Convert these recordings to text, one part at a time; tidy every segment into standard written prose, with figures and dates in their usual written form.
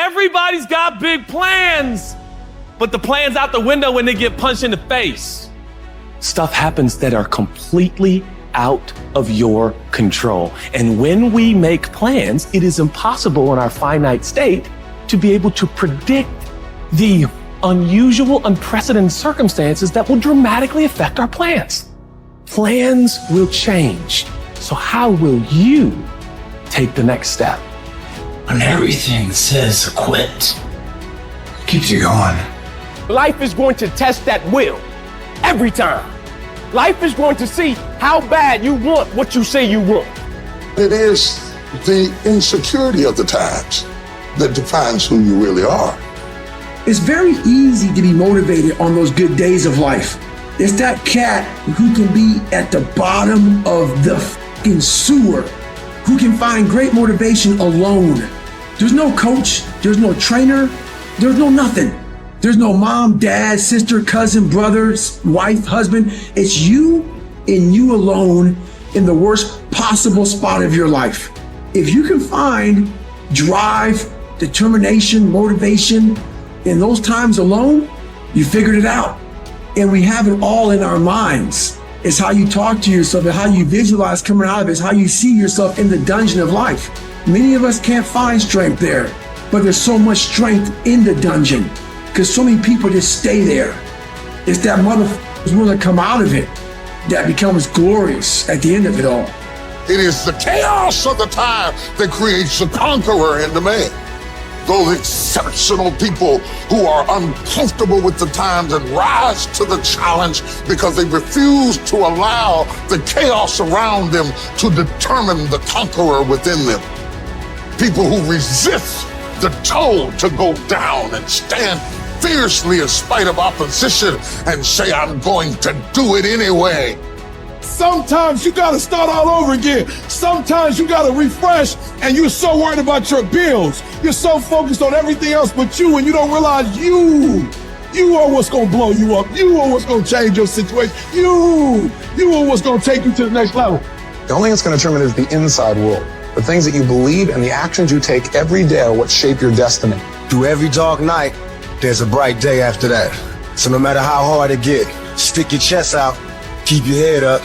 Everybody's got big plans, but the plan's out the window when they get punched in the face. Stuff happens that are completely out of your control. And when we make plans, it is impossible in our finite state to be able to predict the unusual, unprecedented circumstances that will dramatically affect our plans. Plans will change. So how will you take the next step? When everything says quit, keeps you going. Life is going to test that will every time. Life is going to see how bad you want what you say you want. It is the insecurity of the times that defines who you really are. It's very easy to be motivated on those good days of life. It's that cat who can be at the bottom of the fucking sewer, who can find great motivation alone. There's no coach, there's no trainer, there's no nothing. There's no mom, dad, sister, cousin, brother, wife, husband. It's you and you alone in the worst possible spot of your life. If you can find drive, determination, motivation in those times alone, you figured it out. And we have it all in our minds. It's how you talk to yourself, and how you visualize coming out of it. It's how you see yourself in the dungeon of life. Many of us can't find strength there, but there's so much strength in the dungeon because so many people just stay there. It's that motherfuckers willing to come out of it that becomes glorious at the end of it all. It is the chaos of the time that creates the conqueror in the man. Those exceptional people who are uncomfortable with the times and rise to the challenge because they refuse to allow the chaos around them to determine the conqueror within them. People who resist the toll to go down and stand fiercely in spite of opposition and say, I'm going to do it anyway. Sometimes you gotta start all over again. Sometimes you gotta refresh, and you're so worried about your bills. You're so focused on everything else but you, and you don't realize you are what's gonna blow you up. You are what's gonna change your situation. You are what's gonna take you to the next level. The only thing that's gonna determine is the inside world. The things that you believe and the actions you take every day are what shape your destiny. Through every dark night, there's a bright day after that. So no matter how hard it gets, stick your chest out, keep your head up,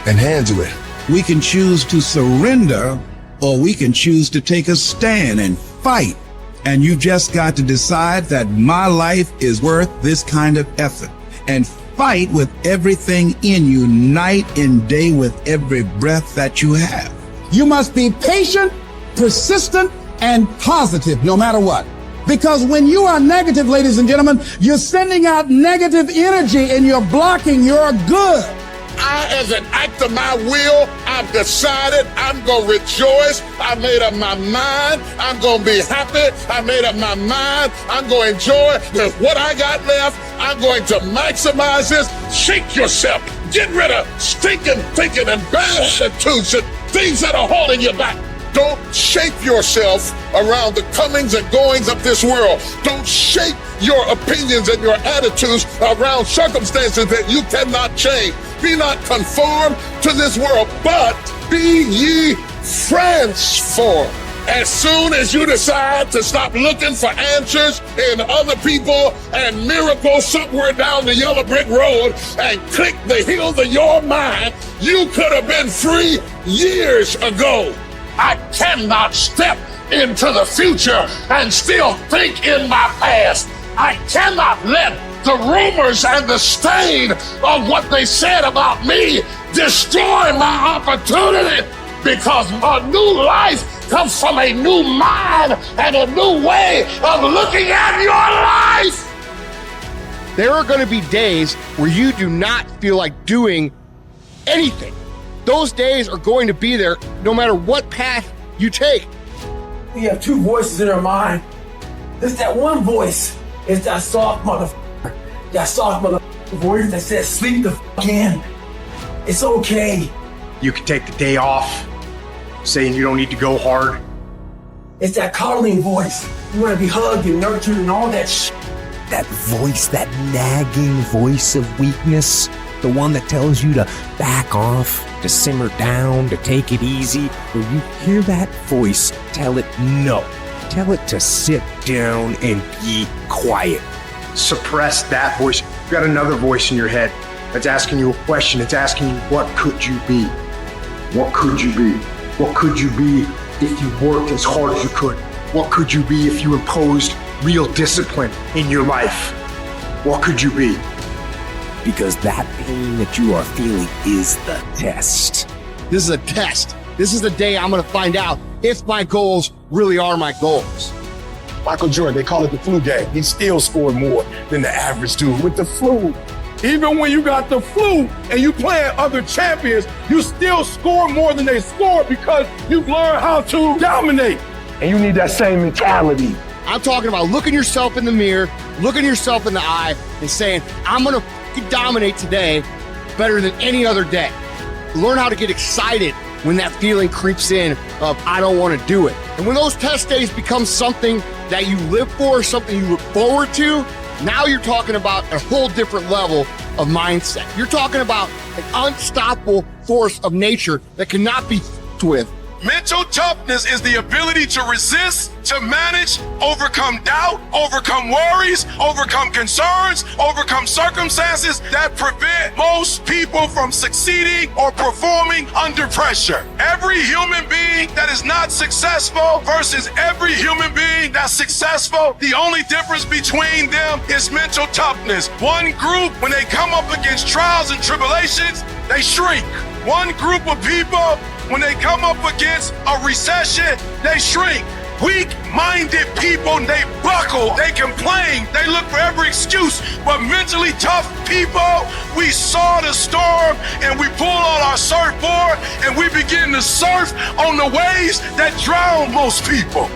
and handle it. We can choose to surrender, or we can choose to take a stand and fight. And you just got to decide that my life is worth this kind of effort. And fight with everything in you, night and day, with every breath that you have. You must be patient, persistent, and positive no matter what. Because when you are negative, ladies and gentlemen, you're sending out negative energy and you're blocking your good. As an act of my will, I've decided I'm going to rejoice. I made up my mind. I'm going to be happy. I made up my mind. I'm going to enjoy with what I got left. I'm going to maximize this. Shake yourself. Get rid of stinking thinking and bad attitudes and things that are holding you back. Don't shape yourself around the comings and goings of this world. Don't shape your opinions and your attitudes around circumstances that you cannot change. Be not conformed to this world, but be ye transformed. As soon as you decide to stop looking for answers in other people and miracles somewhere down the yellow brick road and click the heels of your mind, you could have been free years ago. I cannot step into the future and still think in my past. I cannot let the rumors and the stain of what they said about me destroy my opportunity, because a new life comes from a new mind and a new way of looking at your life. There are going to be days where you do not feel like doing anything. Those days are going to be there no matter what path you take. We have two voices in our mind. There's that one voice. It's that soft motherfucker. That soft motherfucker voice that says, sleep the fuck in. It's okay. You can take the day off, saying you don't need to go hard. It's that coddling voice. You want to be hugged and nurtured and all that shit. That voice, that nagging voice of weakness, the one that tells you to back off, to simmer down, to take it easy. When you hear that voice, tell it no. tell it to sit down and be quiet. Suppress that voice. You got another voice in your head that's asking you a question. It's asking you, what could you be? What could you be? What could you be if you worked as hard as you could? What could you be if you imposed real discipline in your life? What could you be? Because that pain that you are feeling is the test. This is a test. This is the day I'm going to find out if my goals really are my goals. Michael Jordan, they call it the flu game. He still scored more than the average dude with the flu. Even when you got the flu and you playing other champions, you still score more than they score because you've learned how to dominate. And you need that same mentality. I'm talking about looking yourself in the mirror, looking yourself in the eye and saying, I'm going to dominate today better than any other day. Learn how to get excited when that feeling creeps in of I don't want to do it. And when those test days become something that you live for, something you look forward to, now you're talking about a whole different level of mindset. You're talking about an unstoppable force of nature that cannot be f***ed with. Mental toughness is the ability to resist, to manage, overcome doubt, overcome worries, overcome concerns, overcome circumstances that prevent most people from succeeding or performing under pressure. Every human being that is not successful versus every human being that's successful, the only difference between them is mental toughness. One group, when they come up against trials and tribulations, they shrink. One group of people, when they come up against a recession, they shrink. Weak-minded people, they buckle, they complain, they look for every excuse. But mentally tough people, we saw the storm and we pull on our surfboard and we begin to surf on the waves that drown most people.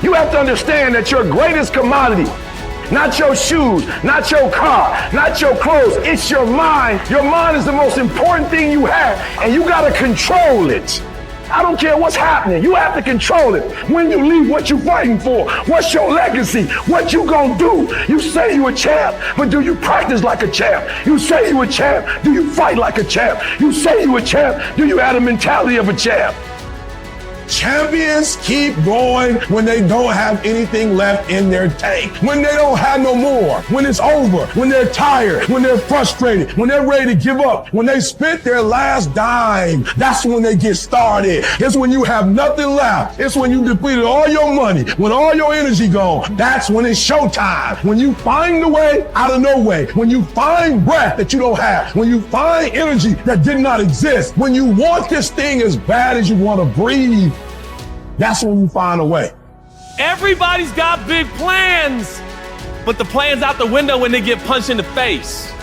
You have to understand that your greatest commodity, not your shoes, not your car, not your clothes, it's your mind. Your mind is the most important thing you have, and you gotta control it. I don't care what's happening, you have to control it. When you leave, what you fighting for? What's your legacy? What you gonna do? You say you a champ, but do you practice like a champ? You say you a champ, do you fight like a champ? You say you a champ, do you have the mentality of a champ? Champions keep going when they don't have anything left in their tank, when they don't have no more, when it's over, when they're tired, when they're frustrated, when they're ready to give up, when they spent their last dime. That's when they get started. It's when you have nothing left. It's when you depleted all your money, when all your energy gone. That's when it's showtime. When you find the way out of no way, when you find breath that you don't have, when you find energy that did not exist, when you want this thing as bad as you want to breathe, that's when you find a way. Everybody's got big plans, but the plan's out the window when they get punched in the face.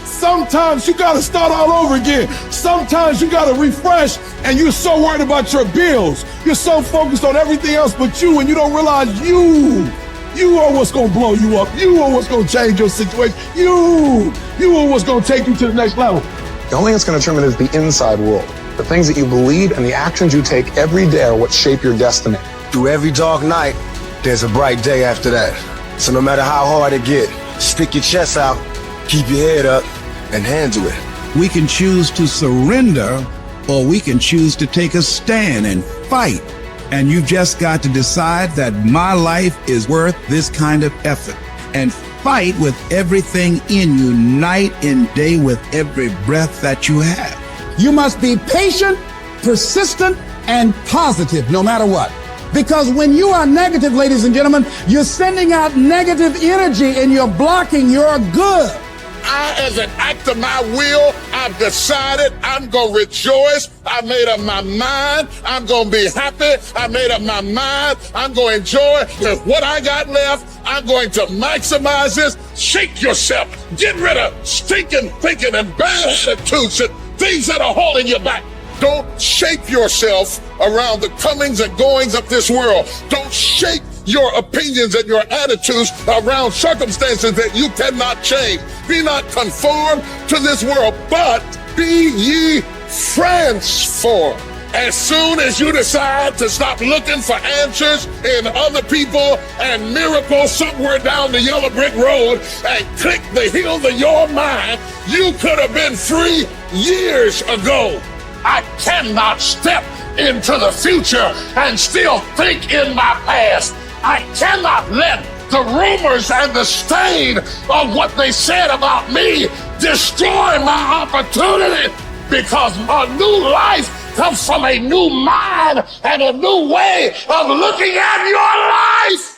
Sometimes you gotta start all over again. Sometimes you gotta refresh, and you're so worried about your bills. You're so focused on everything else but you, and you don't realize you are what's gonna blow you up. You are what's gonna change your situation. You are what's gonna take you to the next level. The only thing that's going to determine is the inside world. The things that you believe and the actions you take every day are what shape your destiny. Through every dark night, there's a bright day after that. So no matter how hard it get, stick your chest out, keep your head up, and handle it. We can choose to surrender, or we can choose to take a stand and fight. And you've just got to decide that my life is worth this kind of effort. And fight with everything in you, night and day, with every breath that you have. You must be patient, persistent, and positive no matter what. Because when you are negative, ladies and gentlemen, you're sending out negative energy and you're blocking your good. I, as an act of my will, I've decided I'm going to rejoice. I made up my mind. I'm going to be happy. I made up my mind. I'm going to enjoy with what I got left. I'm going to maximize this. Shake yourself. Get rid of stinking thinking and bad attitudes and things that are holding you back. Don't shape yourself around the comings and goings of this world. Don't shape your opinions and your attitudes around circumstances that you cannot change. Be not conformed to this world, but be ye transformed. As soon as you decide to stop looking for answers in other people and miracles somewhere down the yellow brick road and click the heels of your mind, you could have been free years ago. I cannot step into the future and still think in my past. I cannot let the rumors and the stain of what they said about me destroy my opportunity, because a new life comes from a new mind and a new way of looking at your life.